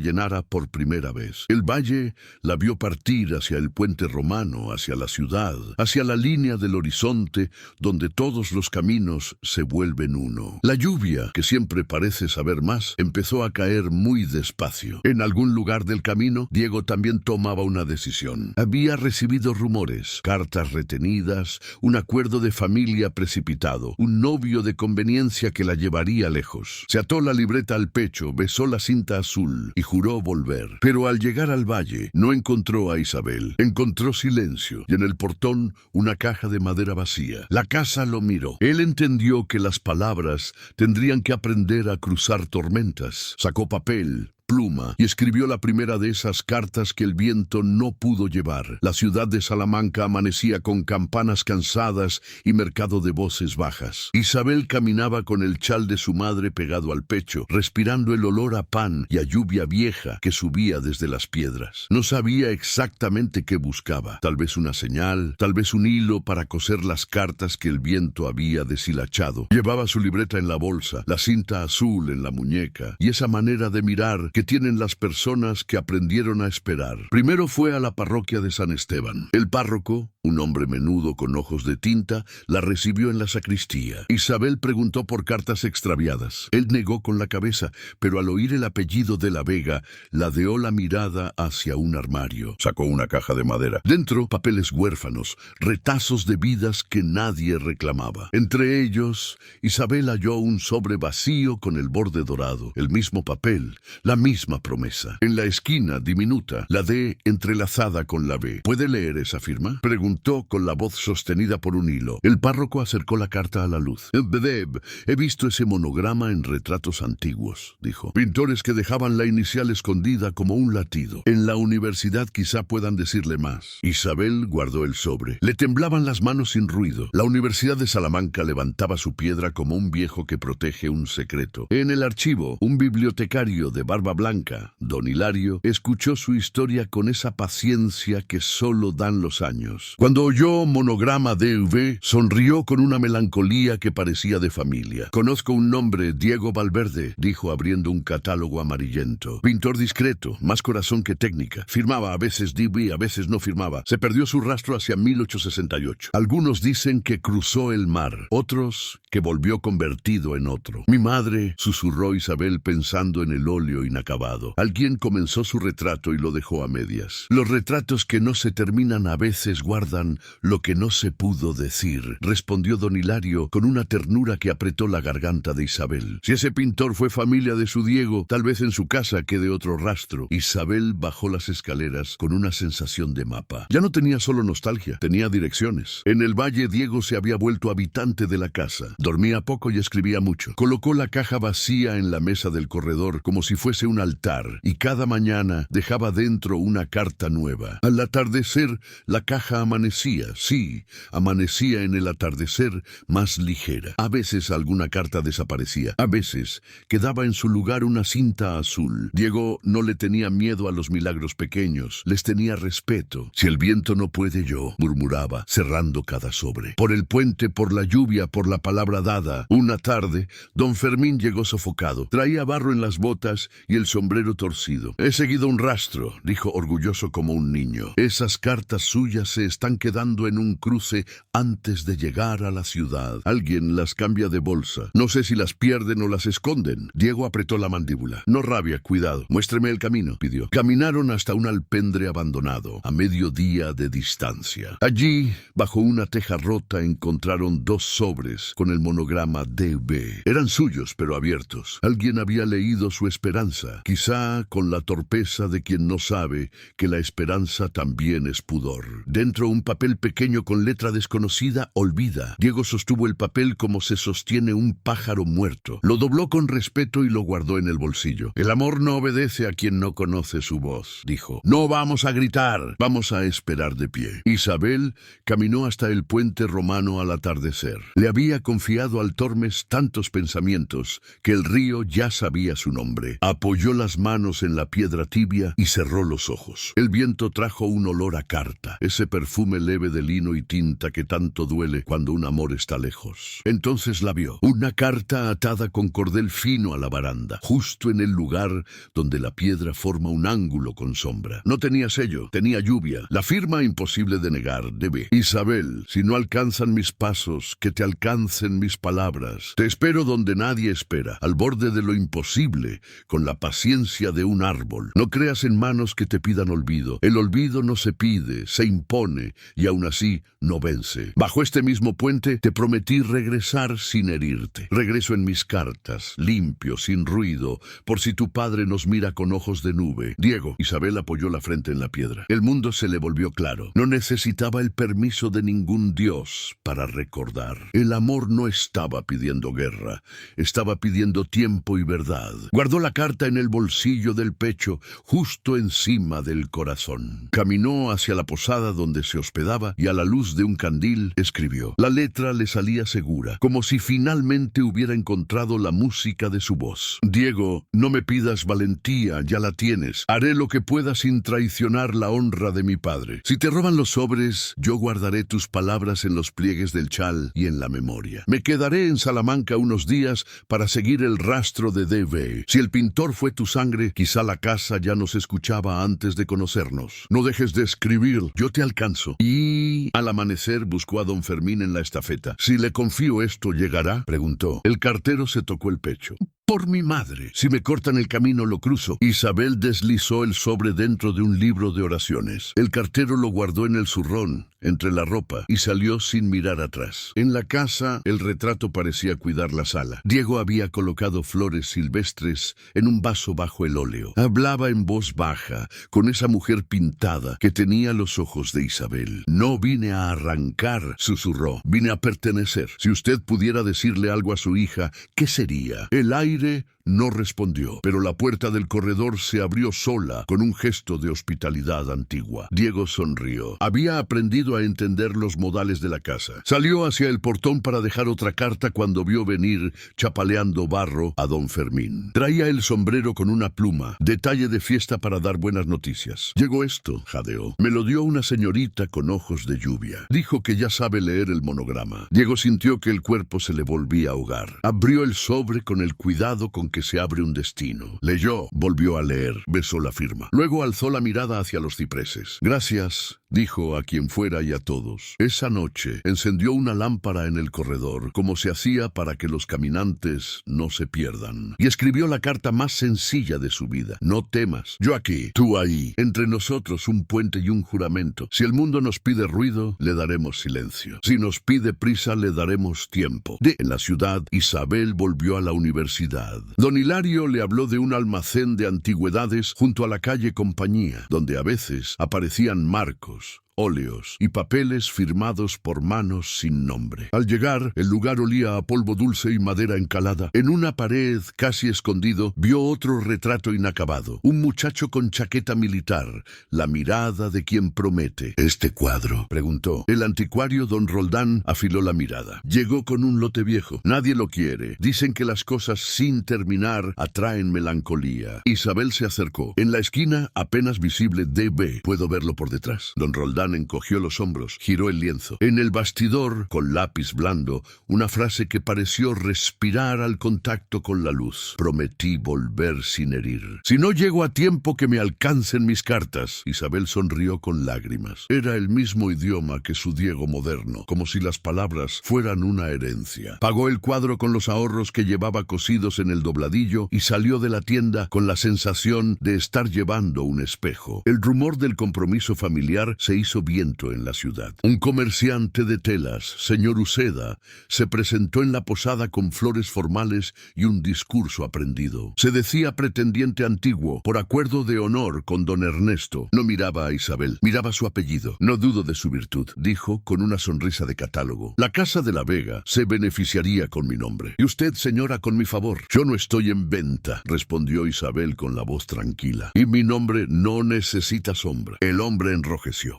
Speaker 1: llenara por primera vez. El valle la vio partir hacia el puente romano, hacia la ciudad, hacia la línea del horizonte, donde todos los caminos se vuelven uno. La lluvia, que siempre parece saber más, empezó a caer muy despacio. En algún lugar del camino, Diego también tomaba una decisión. Había recibido rumores, cartas retenidas, un acuerdo de familia precipitado, un novio de conveniencia que la llevaría lejos. Se ató la libreta al pecho, besó la cinta azul y juró volver. Pero al llegar al valle, no encontró a Isabel. Encontró silencio y en el portón una caja de madera vacía. La casa lo miró. Él entendió que las palabras tendrían que aprender a cruzar tormentas. Sacó papel, pluma y escribió la primera de esas cartas que el viento no pudo llevar. La ciudad de Salamanca amanecía con campanas cansadas y mercado de voces bajas. Isabel caminaba con el chal de su madre pegado al pecho, respirando el olor a pan y a lluvia vieja que subía desde las piedras. No sabía exactamente qué buscaba. Tal vez una señal, tal vez un hilo para coser las cartas que el viento había deshilachado. Llevaba su libreta en la bolsa, la cinta azul en la muñeca y esa manera de mirar que tienen las personas que aprendieron a esperar. Primero fue a la parroquia de San Esteban. El párroco, un hombre menudo con ojos de tinta, la recibió en la sacristía. Isabel preguntó por cartas extraviadas. Él negó con la cabeza, pero al oír el apellido de la Vega, ladeó la mirada hacia un armario. Sacó una caja de madera. Dentro, papeles huérfanos, retazos de vidas que nadie reclamaba. Entre ellos, Isabel halló un sobre vacío con el borde dorado, el mismo papel, la misma promesa. En la esquina, diminuta, la D entrelazada con la B. ¿Puede leer esa firma?, preguntó con la voz sostenida por un hilo. El párroco acercó la carta a la luz. He visto ese monograma en retratos antiguos, dijo. Pintores que dejaban la inicial escondida como un latido. En la universidad quizá puedan decirle más. Isabel guardó el sobre. Le temblaban las manos sin ruido. La Universidad de Salamanca levantaba su piedra como un viejo que protege un secreto. En el archivo, un bibliotecario de barba blanca, don Hilario, escuchó su historia con esa paciencia que solo dan los años. Cuando oyó monograma DV, sonrió con una melancolía que parecía de familia. Conozco un nombre, Diego Valverde, dijo abriendo un catálogo amarillento. Pintor discreto, más corazón que técnica. Firmaba a veces DV, a veces no firmaba. Se perdió su rastro hacia 1868. Algunos dicen que cruzó el mar, otros que volvió convertido en otro. Mi madre, susurró Isabel pensando en el óleo inacabado. Alguien comenzó su retrato y lo dejó a medias. Los retratos que no se terminan a veces guardan lo que no se pudo decir, respondió don Hilario con una ternura que apretó la garganta de Isabel. Si ese pintor fue familia de su Diego, tal vez en su casa quede otro rastro. Isabel bajó las escaleras con una sensación de mapa. Ya no tenía solo nostalgia, tenía direcciones. En el valle Diego se había vuelto habitante de la casa. Dormía poco y escribía mucho. Colocó la caja vacía en la mesa del corredor como si fuese un altar y cada mañana dejaba dentro una carta nueva. Al atardecer, la caja amanecía, sí, amanecía en el atardecer más ligera. A veces alguna carta desaparecía, a veces quedaba en su lugar una cinta azul. Diego no le tenía miedo a los milagros pequeños, les tenía respeto. Si el viento no puede yo, murmuraba, cerrando cada sobre. Por el puente, por la lluvia, por la palabra dada. Una tarde, don Fermín llegó sofocado. Traía barro en las botas y el sombrero torcido. He seguido un rastro, dijo orgulloso como un niño. Esas cartas suyas se están quedando en un cruce antes de llegar a la ciudad. Alguien las cambia de bolsa. No sé si las pierden o las esconden. Diego apretó la mandíbula. No rabia, cuidado. Muéstreme el camino, pidió. Caminaron hasta un alpendre abandonado, a mediodía de distancia. Allí, bajo una teja rota, encontraron dos sobres con el monograma DB. Eran suyos, pero abiertos. Alguien había leído su esperanza, quizá con la torpeza de quien no sabe que la esperanza también es pudor. Dentro un papel pequeño con letra desconocida, olvida. Diego sostuvo el papel como se sostiene un pájaro muerto. Lo dobló con respeto y lo guardó en el bolsillo. El amor no obedece a quien no conoce su voz, dijo. No vamos a gritar, vamos a esperar de pie. Isabel caminó hasta el puente romano al atardecer. Le había confiado al Tormes tantos pensamientos que el río ya sabía su nombre. Apoyó las manos en la piedra tibia y cerró los ojos. El viento trajo un olor a carta, ese perfume leve de lino y tinta que tanto duele cuando un amor está lejos. Entonces la vio, una carta atada con cordel fino a la baranda, justo en el lugar donde la piedra forma un ángulo con sombra. No tenía sello, tenía lluvia. La firma imposible de negar, debe. Isabel, si no alcanzan mis pasos, que te alcancen mis palabras. Te espero donde nadie espera, al borde de lo imposible, con la paciencia de un árbol. No creas en manos que te pidan olvido. El olvido no se pide, se impone. vence, y aún así no vence. Bajo este mismo puente te prometí regresar sin herirte. Regreso en mis cartas, limpio, sin ruido, por si tu padre nos mira con ojos de nube. Diego. Isabel apoyó la frente en la piedra. El mundo se le volvió claro. No necesitaba el permiso de ningún dios para recordar. El amor no estaba pidiendo guerra, estaba pidiendo tiempo y verdad. Guardó la carta en el bolsillo del pecho, justo encima del corazón. Caminó hacia la posada donde se hospedaba y a la luz de un candil escribió. La letra le salía segura, como si finalmente hubiera encontrado la música de su voz. Diego, no me pidas valentía, ya la tienes. Haré lo que pueda sin traicionar la honra de mi padre. Si te roban los sobres, yo guardaré tus palabras en los pliegues del chal y en la memoria. Me quedaré en Salamanca unos días para seguir el rastro de D.B. Si el pintor fue tu sangre, quizá la casa ya nos escuchaba antes de conocernos. No dejes de escribir, yo te alcanzo. Y al amanecer buscó a don Fermín en la estafeta. Si le confío esto, ¿llegará?, preguntó. El cartero se tocó el pecho. Por mi madre, si me cortan el camino lo cruzo. Isabel deslizó el sobre dentro de un libro de oraciones. El cartero lo guardó en el zurrón, entre la ropa, y salió sin mirar atrás. En la casa, el retrato parecía cuidar la sala. Diego había colocado flores silvestres en un vaso bajo el óleo. Hablaba en voz baja, con esa mujer pintada que tenía los ojos de Isabel. No vine a arrancar, susurró. Vine a pertenecer. Si usted pudiera decirle algo a su hija, ¿qué sería? El aire no respondió, pero la puerta del corredor se abrió sola con un gesto de hospitalidad antigua. Diego sonrió. Había aprendido a entender los modales de la casa. Salió hacia el portón para dejar otra carta cuando vio venir, chapaleando barro, a don Fermín. Traía el sombrero con una pluma, detalle de fiesta para dar buenas noticias. Llegó esto, jadeó. Me lo dio una señorita con ojos de lluvia. Dijo que ya sabe leer el monograma. Diego sintió que el cuerpo se le volvía a ahogar. Abrió el sobre con el cuidado con que se abre un destino. Leyó, volvió a leer, besó la firma. Luego alzó la mirada hacia los cipreses. Gracias, dijo a quien fuera y a todos. Esa noche encendió una lámpara en el corredor, como se hacía para que los caminantes no se pierdan. Y escribió la carta más sencilla de su vida. No temas, yo aquí, tú ahí, entre nosotros un puente y un juramento. Si el mundo nos pide ruido, le daremos silencio. Si nos pide prisa, le daremos tiempo. En la ciudad, Isabel volvió a la universidad. Don Hilario le habló de un almacén de antigüedades junto a la calle Compañía, donde a veces aparecían marcos, óleos y papeles firmados por manos sin nombre. Al llegar, el lugar olía a polvo dulce y madera encalada. En una pared, casi escondido, vio otro retrato inacabado. Un muchacho con chaqueta militar, la mirada de quien promete. ¿Este cuadro?, preguntó. El anticuario don Roldán afiló la mirada. Llegó con un lote viejo. Nadie lo quiere. Dicen que las cosas sin terminar atraen melancolía. Isabel se acercó. En la esquina, apenas visible D.B. Puedo verlo por detrás. Don Roldán encogió los hombros, giró el lienzo. En el bastidor, con lápiz blando, una frase que pareció respirar al contacto con la luz. Prometí volver sin herir. Si no llego a tiempo, que me alcancen mis cartas. Isabel sonrió con lágrimas. Era el mismo idioma que su Diego moderno, como si las palabras fueran una herencia. Pagó el cuadro con los ahorros que llevaba cosidos en el dobladillo y salió de la tienda con la sensación de estar llevando un espejo. El rumor del compromiso familiar se hizo viento en la ciudad. Un comerciante de telas, señor Uceda, se presentó en la posada con flores formales y un discurso aprendido. Se decía pretendiente antiguo, por acuerdo de honor con don Ernesto. No miraba a Isabel, miraba su apellido. No dudo de su virtud, dijo con una sonrisa de catálogo. La Casa de la Vega se beneficiaría con mi nombre. Y usted, señora, con mi favor. Yo no estoy en venta, respondió Isabel con la voz tranquila. Y mi nombre no necesita sombra. El hombre enrojeció.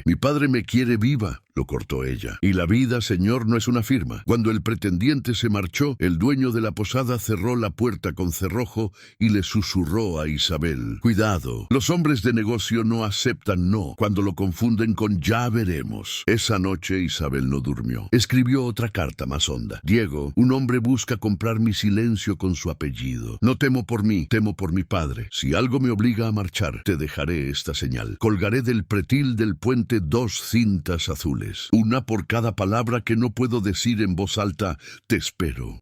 Speaker 1: Mi padre me quiere viva, lo cortó ella. Y la vida, señor, no es una firma. Cuando el pretendiente se marchó, el dueño de la posada cerró la puerta con cerrojo y le susurró a Isabel. Cuidado, los hombres de negocio no aceptan no cuando lo confunden con ya veremos. Esa noche Isabel no durmió. Escribió otra carta más honda. Diego, un hombre busca comprar mi silencio con su apellido. No temo por mí, temo por mi padre. Si algo me obliga a marchar, te dejaré esta señal. Colgaré del pretil del puente 2 cintas azules. flores, una por cada palabra que no puedo decir en voz alta, te espero.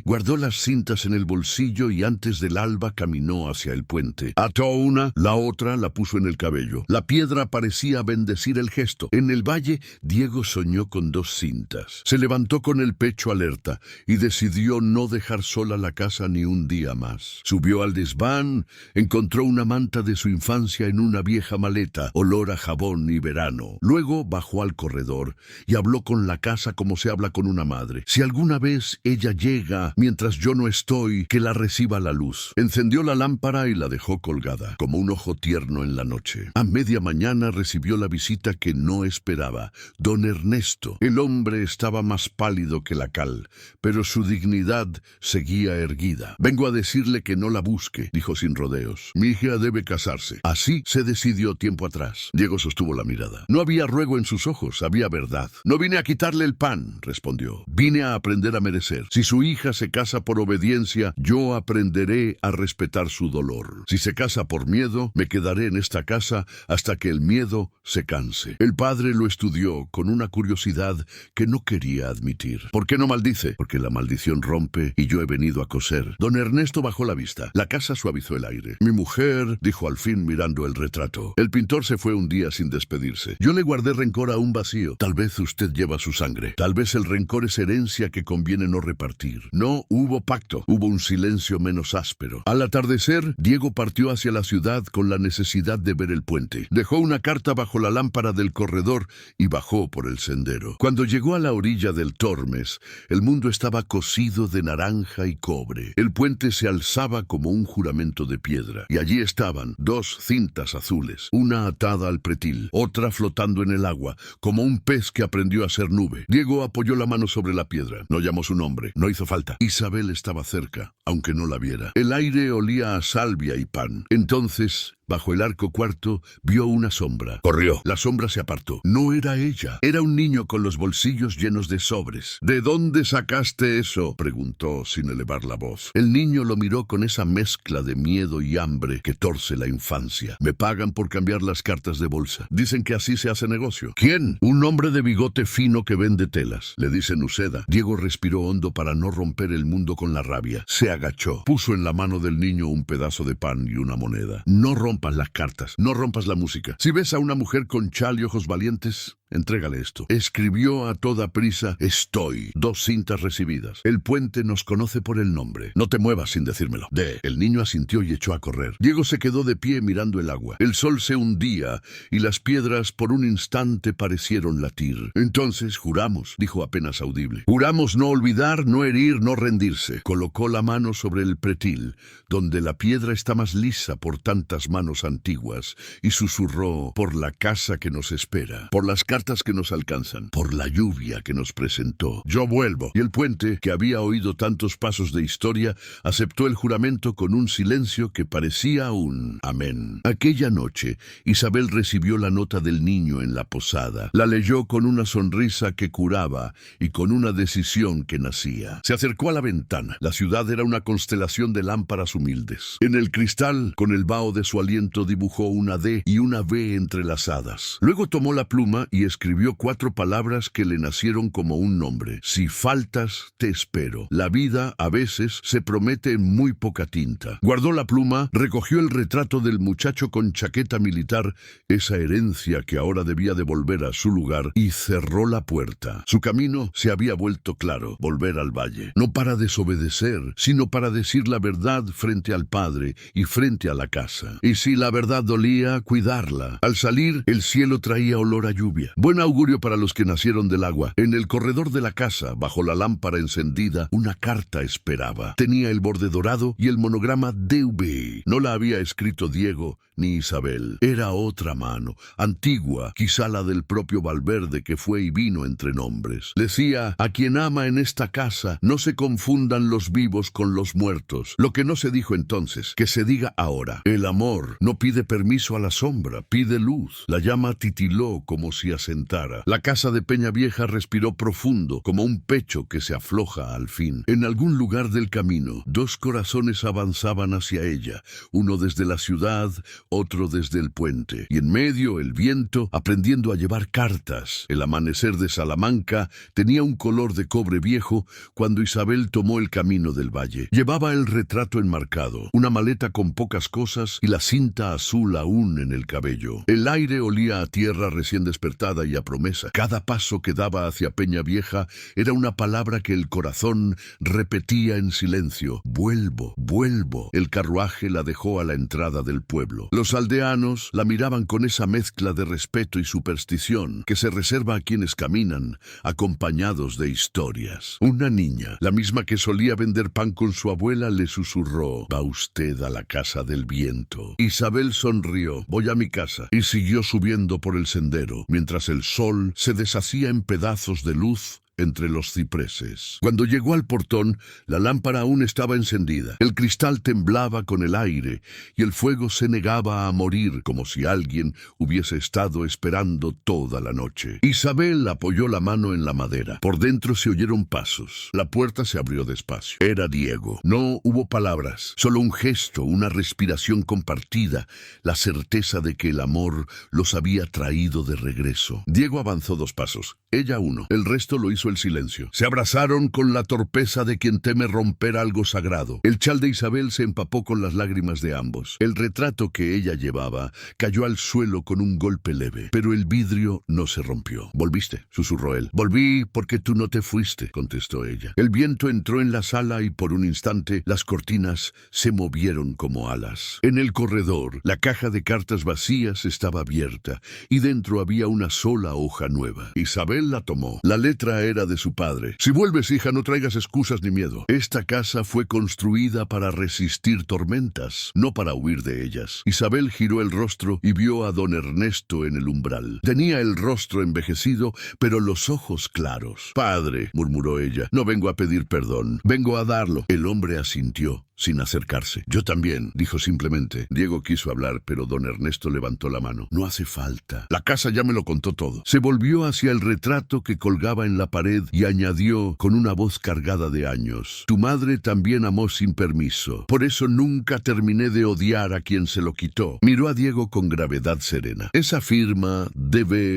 Speaker 1: Guardó las cintas en el bolsillo y antes del alba caminó hacia el puente. Ató una, la otra la puso en el cabello. La piedra parecía bendecir el gesto. En el valle, Diego soñó con 2 cintas. Se levantó con el pecho alerta y decidió no dejar sola la casa ni un día más. Subió al desván, encontró una manta de su infancia en una vieja maleta, olor a jabón y verano. Luego bajó al corredor y habló con la casa como se habla con una madre. Si alguna vez ella llega mientras yo no estoy, que la reciba la luz. Encendió la lámpara y la dejó colgada, como un ojo tierno en la noche. A media mañana recibió la visita que no esperaba, don Ernesto. El hombre estaba más pálido que la cal, pero su dignidad seguía erguida. Vengo a decirle que no la busque, dijo sin rodeos. Mi hija debe casarse. Así se decidió tiempo atrás. Diego sostuvo la mirada. No había ruego en sus ojos, había verdad. No vine a quitarle el pan, respondió. Vine a aprender a merecer. Si su hija se casa por obediencia, yo aprenderé a respetar su dolor. Si se casa por miedo, me quedaré en esta casa hasta que el miedo se canse. El padre lo estudió con una curiosidad que no quería admitir. ¿Por qué no maldice? Porque la maldición rompe y yo he venido a coser. Don Ernesto bajó la vista. La casa suavizó el aire. Mi mujer, dijo al fin mirando el retrato. El pintor se fue un día sin despedirse. Yo le guardé rencor a un vacío. Tal vez usted lleva su sangre. Tal vez el rencor es herencia que conviene no repartir. No hubo pacto. Hubo un silencio menos áspero. Al atardecer, Diego partió hacia la ciudad con la necesidad de ver el puente. Dejó una carta bajo la lámpara del corredor y bajó por el sendero. Cuando llegó a la orilla del Tormes, el mundo estaba cosido de naranja y cobre. El puente se alzaba como un juramento de piedra. Y allí estaban 2 cintas azules, una atada al pretil, otra flotando en el agua, como un pez que aprendió a ser nube. Diego apoyó la mano sobre la piedra. No llamó su nombre. No hizo falta. Isabel estaba cerca, aunque no la viera. El aire olía a salvia y pan. Entonces, bajo el arco cuarto, vio una sombra. Corrió. La sombra se apartó. No era ella. Era un niño con los bolsillos llenos de sobres. ¿De dónde sacaste eso?, preguntó sin elevar la voz. El niño lo miró con esa mezcla de miedo y hambre que torce la infancia. Me pagan por cambiar las cartas de bolsa. Dicen que así se hace negocio. ¿Quién? Un hombre de bigote fino que vende telas. Le dicen Uceda. Diego respiró hondo para no romper el mundo con la rabia. Se agachó. Puso en la mano del niño un pedazo de pan y una moneda. No rompas las cartas, no rompas la música. Si ves a una mujer con chal y ojos valientes, entrégale esto. Escribió a toda prisa, estoy. 2 cintas recibidas. El puente nos conoce por el nombre. No te muevas sin decírmelo. El niño asintió y echó a correr. Diego se quedó de pie mirando el agua. El sol se hundía y las piedras por un instante parecieron latir. Entonces juramos, dijo apenas audible. Juramos no olvidar, no herir, no rendirse. Colocó la mano sobre el pretil, donde la piedra está más lisa por tantas manos antiguas, y susurró, por la casa que nos espera, por las cartas que nos alcanzan, por la lluvia que nos presentó. Yo vuelvo. Y el puente, que había oído tantos pasos de historia, aceptó el juramento con un silencio que parecía un amén. Aquella noche, Isabel recibió la nota del niño en la posada. La leyó con una sonrisa que curaba y con una decisión que nacía. Se acercó a la ventana. La ciudad era una constelación de lámparas humildes. En el cristal, con el vaho de su aliento, dibujó una D y una V entrelazadas. Luego tomó la pluma y escribió 4 palabras que le nacieron como un nombre. Si faltas, te espero. La vida, a veces, se promete en muy poca tinta. Guardó la pluma, recogió el retrato del muchacho con chaqueta militar, esa herencia que ahora debía devolver a su lugar, y cerró la puerta. Su camino se había vuelto claro, volver al valle. No para desobedecer, sino para decir la verdad frente al padre y frente a la casa. Y si la verdad dolía, cuidarla. Al salir, el cielo traía olor a lluvia. Buen augurio para los que nacieron del agua. En el corredor de la casa, bajo la lámpara encendida, una carta esperaba. Tenía el borde dorado y el monograma DV. No la había escrito Diego ni Isabel. Era otra mano, antigua, quizá la del propio Valverde que fue y vino entre nombres. Decía, a quien ama en esta casa, no se confundan los vivos con los muertos. Lo que no se dijo entonces, que se diga ahora. El amor calor. No pide permiso a la sombra, pide luz. La llama titiló como si asentara. La casa de Peñavieja respiró profundo, como un pecho que se afloja al fin. En algún lugar del camino, dos corazones avanzaban hacia ella, uno desde la ciudad, otro desde el puente. Y en medio, el viento, aprendiendo a llevar cartas. El amanecer de Salamanca tenía un color de cobre viejo cuando Isabel tomó el camino del valle. Llevaba el retrato enmarcado, una maleta con pocas cosas y la cinta azul aún en el cabello. El aire olía a tierra recién despertada y a promesa. Cada paso que daba hacia Peñavieja era una palabra que el corazón repetía en silencio. Vuelvo, vuelvo. El carruaje la dejó a la entrada del pueblo. Los aldeanos la miraban con esa mezcla de respeto y superstición que se reserva a quienes caminan acompañados de historias. Una niña, la misma que solía vender pan con su abuela, le susurró: «Va usted a la casa del viento». Isabel sonrió: «Voy a mi casa», y siguió subiendo por el sendero, mientras el sol se deshacía en pedazos de luz entre los cipreses. Cuando llegó al portón, la lámpara aún estaba encendida. El cristal temblaba con el aire y el fuego se negaba a morir, como si alguien hubiese estado esperando toda la noche. Isabel apoyó la mano en la madera. Por dentro se oyeron pasos. La puerta se abrió despacio. Era Diego. No hubo palabras, solo un gesto, una respiración compartida, la certeza de que el amor los había traído de regreso. Diego avanzó 2 pasos, ella 1. El resto lo hizo el silencio. Se abrazaron con la torpeza de quien teme romper algo sagrado. El chal de Isabel se empapó con las lágrimas de ambos. El retrato que ella llevaba cayó al suelo con un golpe leve, pero el vidrio no se rompió. «¿Volviste?», susurró él. «Volví porque tú no te fuiste», contestó ella. El viento entró en la sala y por un instante las cortinas se movieron como alas. En el corredor, la caja de cartas vacías estaba abierta y dentro había una sola hoja nueva. Isabel la tomó. La letra era de su padre. «Si vuelves, hija, no traigas excusas ni miedo. Esta casa fue construida para resistir tormentas, no para huir de ellas». Isabel giró el rostro y vio a don Ernesto en el umbral. Tenía el rostro envejecido, pero los ojos claros. «Padre», murmuró ella, «no vengo a pedir perdón, vengo a darlo». El hombre asintió, sin acercarse. «Yo también», dijo simplemente. Diego quiso hablar, pero don Ernesto levantó la mano. «No hace falta. La casa ya me lo contó todo». Se volvió hacia el retrato que colgaba en la pared y añadió con una voz cargada de años: «Tu madre también amó sin permiso. Por eso nunca terminé de odiar a quien se lo quitó». Miró a Diego con gravedad serena. «Esa firma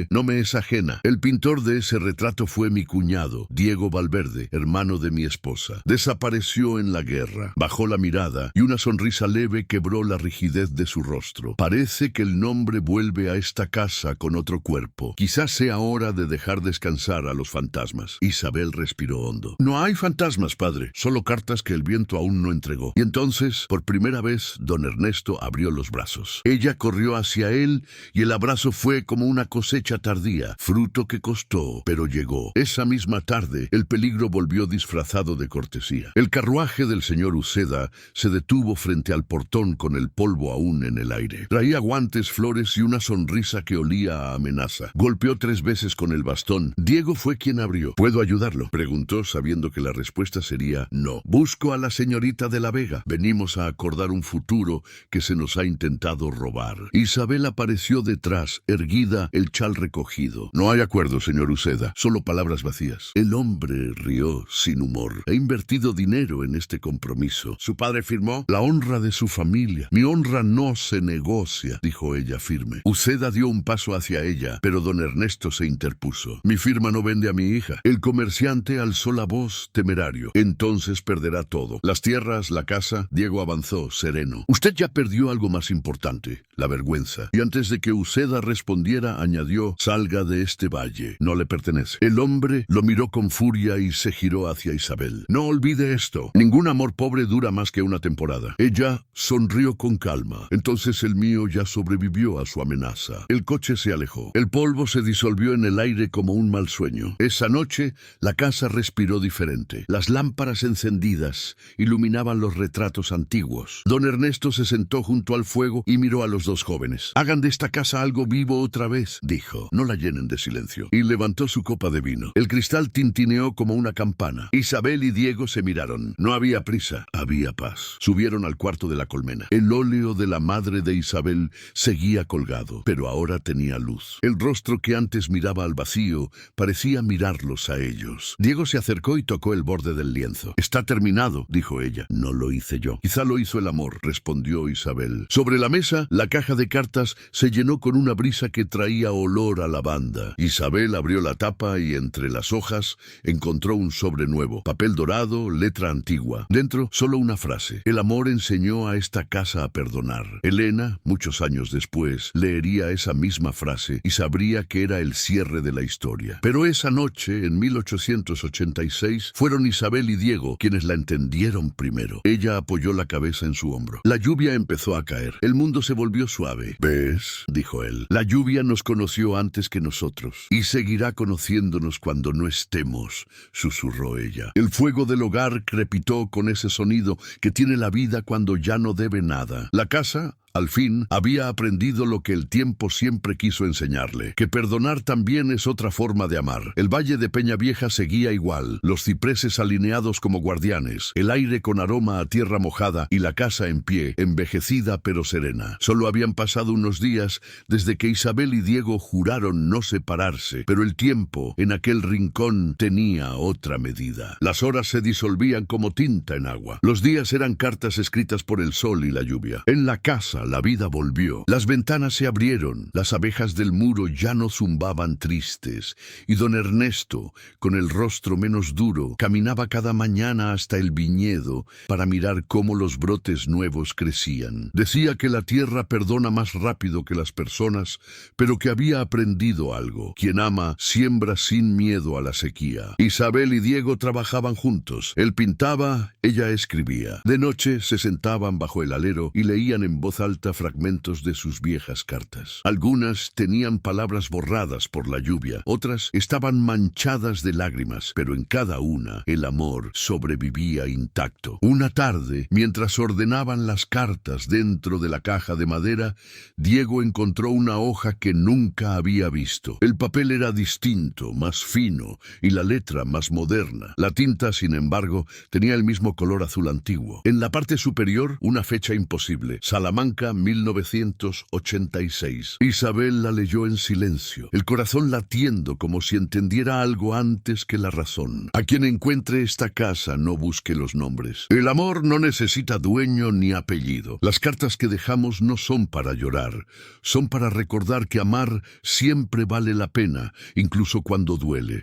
Speaker 1: no me es ajena. El pintor de ese retrato fue mi cuñado, Diego Valverde, hermano de mi esposa. Desapareció en la guerra». Bajó la mirada y una sonrisa leve quebró la rigidez de su rostro. «Parece que el nombre vuelve a esta casa con otro cuerpo. Quizás sea hora de dejar descansar a los fantasmas». Isabel respiró hondo. «No hay fantasmas, padre, solo cartas que el viento aún no entregó». Y entonces, por primera vez, don Ernesto abrió los brazos. Ella corrió hacia él y el abrazo fue como una cosecha tardía, fruto que costó, pero llegó. Esa misma tarde, el peligro volvió disfrazado de cortesía. El carruaje del señor Uceda se detuvo frente al portón con el polvo aún en el aire. Traía guantes, flores y una sonrisa que olía a amenaza. Golpeó 3 veces con el bastón. Diego fue quien abrió. «¿Puedo ayudarlo?», preguntó, sabiendo que la respuesta sería no. «Busco a la señorita de la Vega. Venimos a acordar un futuro que se nos ha intentado robar». Isabel apareció detrás, erguida, el chal recogido. «No hay acuerdo, señor Uceda, solo palabras vacías». El hombre rió sin humor. «He invertido dinero en este compromiso». «¿Su padre firmó?». «La honra de su familia». «Mi honra no se negocia», dijo ella firme. Uceda dio un paso hacia ella, pero don Ernesto se interpuso. «Mi firma no vende a mi hija». El comerciante alzó la voz, temerario. «Entonces perderá todo. Las tierras, la casa». Diego avanzó, sereno. «Usted ya perdió algo más importante, la vergüenza». Y antes de que Uceda respondiera, añadió: «Salga de este valle. No le pertenece». El hombre lo miró con furia y se giró hacia Isabel. «No olvide esto. Ningún amor pobre dura más que una temporada». Ella sonrió con calma. «Entonces el mío ya sobrevivió a su amenaza». El coche se alejó. El polvo se disolvió en el aire como un mal sueño. Esa noche, la casa respiró diferente. Las lámparas encendidas iluminaban los retratos antiguos. Don Ernesto se sentó junto al fuego y miró a los 2 jóvenes. «Hagan de esta casa algo vivo otra vez», dijo. «No la llenen de silencio». Y levantó su copa de vino. El cristal tintineó como una campana. Isabel y Diego se miraron. No había prisa, había había paz. Subieron al cuarto de la colmena. El óleo de la madre de Isabel seguía colgado, pero ahora tenía luz. El rostro que antes miraba al vacío parecía mirarlos a ellos. Diego se acercó y tocó el borde del lienzo. «Está terminado», dijo ella. «No lo hice yo». «Quizá lo hizo el amor», respondió Isabel. Sobre la mesa, la caja de cartas se llenó con una brisa que traía olor a lavanda. Isabel abrió la tapa y entre las hojas encontró un sobre nuevo, papel dorado, letra antigua. Dentro, solo una frase: «El amor enseñó a esta casa a perdonar». Elena, muchos años después, leería esa misma frase y sabría que era el cierre de la historia. Pero esa noche, en 1886, fueron Isabel y Diego quienes la entendieron primero. Ella apoyó la cabeza en su hombro. La lluvia empezó a caer. El mundo se volvió suave. «¿Ves?», dijo él. «La lluvia nos conoció antes que nosotros y seguirá conociéndonos cuando no estemos», susurró ella. El fuego del hogar crepitó con ese sonido que tiene la vida cuando ya no debe nada. La casa, al fin, había aprendido lo que el tiempo siempre quiso enseñarle, que perdonar también es otra forma de amar. El valle de Peñavieja seguía igual, los cipreses alineados como guardianes, el aire con aroma a tierra mojada y la casa en pie, envejecida pero serena. Solo habían pasado unos días desde que Isabel y Diego juraron no separarse, pero el tiempo en aquel rincón tenía otra medida. Las horas se disolvían como tinta en agua. Los días eran cartas escritas por el sol y la lluvia. En la casa, la vida volvió. Las ventanas se abrieron, las abejas del muro ya no zumbaban tristes, y don Ernesto, con el rostro menos duro, caminaba cada mañana hasta el viñedo para mirar cómo los brotes nuevos crecían. Decía que la tierra perdona más rápido que las personas, pero que había aprendido algo. Quien ama siembra sin miedo a la sequía. Isabel y Diego trabajaban juntos. Él pintaba, ella escribía. De noche se sentaban bajo el alero y leían en voz alta fragmentos de sus viejas cartas. Algunas tenían palabras borradas por la lluvia, otras estaban manchadas de lágrimas, pero en cada una el amor sobrevivía intacto. Una tarde, mientras ordenaban las cartas dentro de la caja de madera, Diego encontró una hoja que nunca había visto. El papel era distinto, más fino, y la letra más moderna. La tinta, sin embargo, tenía el mismo color azul antiguo. En la parte superior, una fecha imposible: Salamanca, 1986. Isabel la leyó en silencio, el corazón latiendo como si entendiera algo antes que la razón. A quien encuentre esta casa no busque los nombres. El amor no necesita dueño ni apellido. Las cartas que dejamos no son para llorar, son para recordar que amar siempre vale la pena, incluso cuando duele.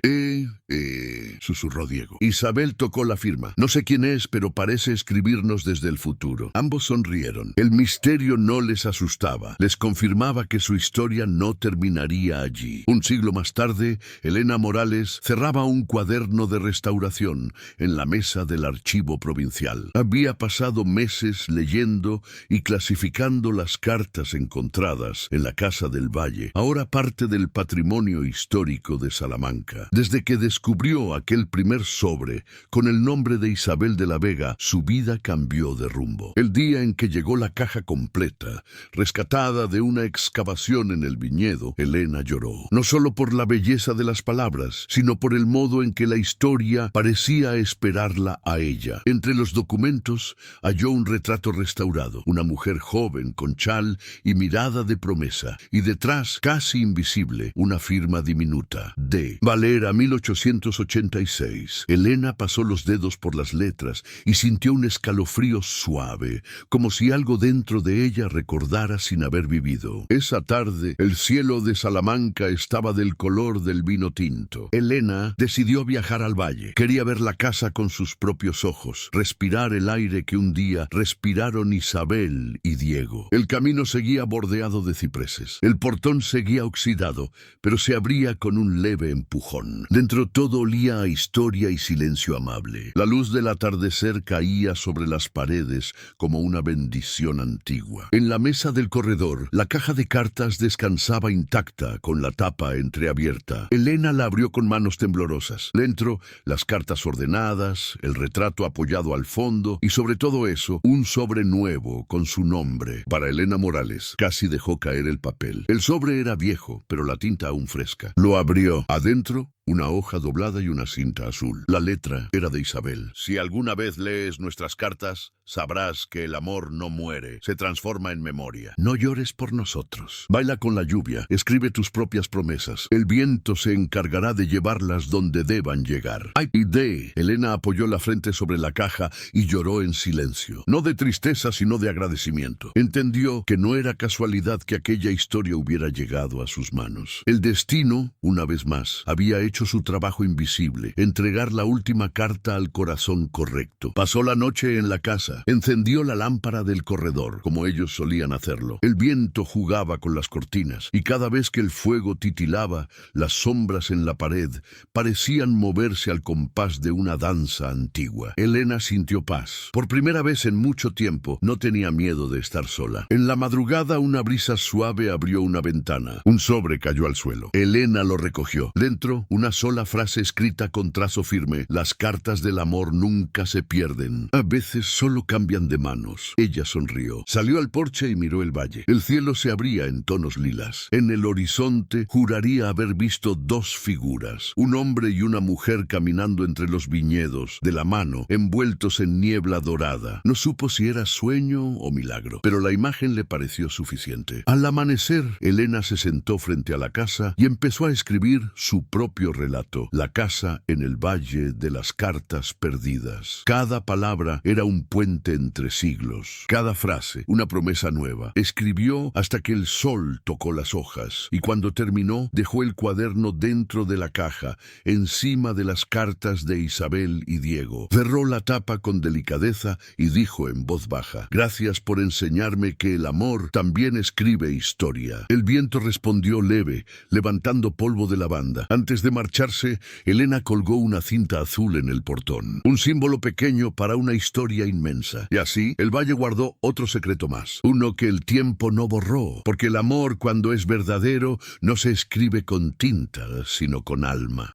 Speaker 1: Susurró Diego. Isabel tocó la firma. No sé quién es, pero parece escribirnos desde el futuro. Ambos sonrieron. El misterio no les asustaba. Les confirmaba que su historia no terminaría allí. Un siglo más tarde, Elena Morales cerraba un cuaderno de restauración en la mesa del archivo provincial. Había pasado meses leyendo y clasificando las cartas encontradas en la Casa del Valle, ahora parte del patrimonio histórico de Salamanca. Desde que descubrió aquel primer sobre con el nombre de Isabel de la Vega, su vida cambió de rumbo. El día en que llegó la caja completa, rescatada de una excavación en el viñedo, Elena lloró. No solo por la belleza de las palabras, sino por el modo en que la historia parecía esperarla a ella. Entre los documentos halló un retrato restaurado, una mujer joven con chal y mirada de promesa, y detrás, casi invisible, una firma diminuta: D. Valera, 1886. Elena pasó los dedos por las letras y sintió un escalofrío suave, como si algo dentro de ella recordara sin haber vivido. Esa tarde, el cielo de Salamanca estaba del color del vino tinto. Elena decidió viajar al valle. Quería ver la casa con sus propios ojos, respirar el aire que un día respiraron Isabel y Diego. El camino seguía bordeado de cipreses. El portón seguía oxidado, pero se abría con un leve empujón. Dentro todo olía a historia y silencio amable. La luz del atardecer caía sobre las paredes como una bendición antigua. En la mesa del corredor, la caja de cartas descansaba intacta, con la tapa entreabierta. Elena la abrió con manos temblorosas. Dentro, las cartas ordenadas, el retrato apoyado al fondo y, sobre todo eso, un sobre nuevo con su nombre. Para Elena Morales, casi dejó caer el papel. El sobre era viejo, pero la tinta aún fresca. Lo abrió. Adentro, una hoja doblada y una cinta azul. La letra era de Isabel. Si alguna vez lees nuestras cartas, sabrás que el amor no muere, se transforma en memoria. No llores por nosotros. Baila con la lluvia, escribe tus propias promesas. El viento se encargará de llevarlas donde deban llegar. ¡Ay, de! Elena apoyó la frente sobre la caja y lloró en silencio. No de tristeza, sino de agradecimiento. Entendió que no era casualidad que aquella historia hubiera llegado a sus manos. El destino, una vez más, había hecho su trabajo invisible, entregar la última carta al corazón correcto. Pasó la noche en la casa, encendió la lámpara del corredor, como ellos solían hacerlo. El viento jugaba con las cortinas, y cada vez que el fuego titilaba, las sombras en la pared parecían moverse al compás de una danza antigua. Elena sintió paz. Por primera vez en mucho tiempo, no tenía miedo de estar sola. En la madrugada, una brisa suave abrió una ventana. Un sobre cayó al suelo. Elena lo recogió. Dentro, una sola frase escrita con trazo firme: las cartas del amor nunca se pierden. A veces solo cambian de manos. Ella sonrió. Salió al porche y miró el valle. El cielo se abría en tonos lilas. En el horizonte juraría haber visto dos figuras, un hombre y una mujer caminando entre los viñedos, de la mano, envueltos en niebla dorada. No supo si era sueño o milagro, pero la imagen le pareció suficiente. Al amanecer, Elena se sentó frente a la casa y empezó a escribir su propio relato, La casa en el valle de las cartas perdidas. Cada palabra era un puente entre siglos, cada frase una promesa nueva. Escribió hasta que el sol tocó las hojas, y cuando terminó, dejó el cuaderno dentro de la caja, encima de las cartas de Isabel y Diego. Cerró la tapa con delicadeza y dijo en voz baja: gracias por enseñarme que el amor también escribe historia. El viento respondió leve, levantando polvo de lavanda. Antes de marcharse, Elena colgó una cinta azul en el portón, un símbolo pequeño para una historia inmensa. Y así, el valle guardó otro secreto más, uno que el tiempo no borró, porque el amor, cuando es verdadero, no se escribe con tinta, sino con alma.